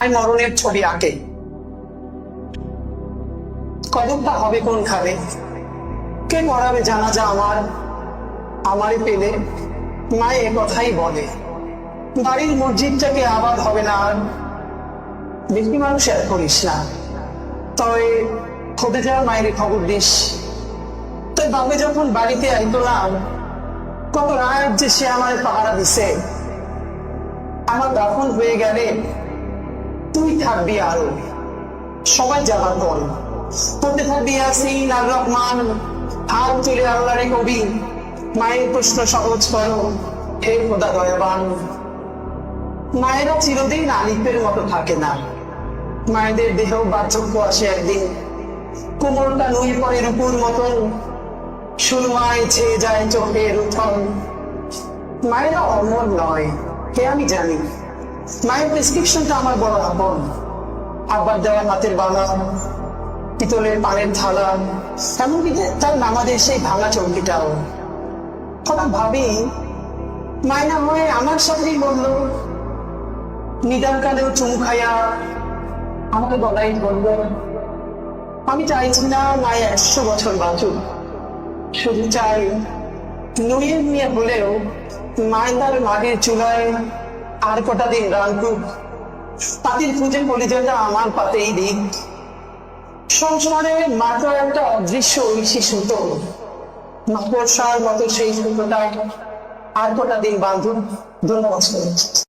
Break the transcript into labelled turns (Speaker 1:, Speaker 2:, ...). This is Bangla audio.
Speaker 1: আর মরণের ছবি আঁকে। কদমটা হবে কোনখানে, কে পড়াবে জানাজা আমারে পেলে। মায়ে কথাই বলে, বাড়ির মসজিদটাকে আবাদ হবে না আর। বেশি মানুষ আর করিস না, তবে খোদে যাওয়ার মায়ের খবর দিস। তাই বাপে যখন বাড়িতে আইতলাম, কত রাত যে সে আমার পাহারা দিছে। আমার দাফন হয়ে গেলে তুই থাকবি আরো, সবাই যাবার পর পড়তে থাকবি ইয়াসিন আর রহমান। হাত তুলে আল্লাহরে কবি, মায়ের প্রশ্ন সহজ করো হে খোদা দয়াবান। মায়েরা চিরদিন আলিফের মতো থাকে না, মায়েদের দেহ বার্ধক্য আসে একদিন। কোমরটা নুয়ে পড়ে রূপুর মতন, সুরমায় ছেয়ে যায় চোখের উঠন। মায়েরা অমর নয় কে আমি জানি, মায়ের প্রেসক্রিপশনটা আমার বড় আপন। আব্বার দেওয়া হাতের বালা, পিতলের পানের থালা, এমনকি তার নামাজের সেই ভাঙা চৌকিটাও। হঠাৎ ভাবি, মায়না হয়ে আমার সাথেই বললো, নিদান কালেও চুমু খাইয়া আমাকে গলায় বলল, আমি চাইছি না মায়ে 100 বছর বাঁচুক, শুধু চাই নুয়ে নিয়ে হলেও মায় তার মাটির চুলায় আর কটা দিন রাঁধুক। পাতির খুঁজে পরিচয়টা আমার পাতেই দিক। সংসারে মাত্র একটা অদৃশ্য ঐশী সুতো, মাকড়সার মতো সেই সুতোটা আর কটা দিন বাঁধুক। ধন্যবাদ।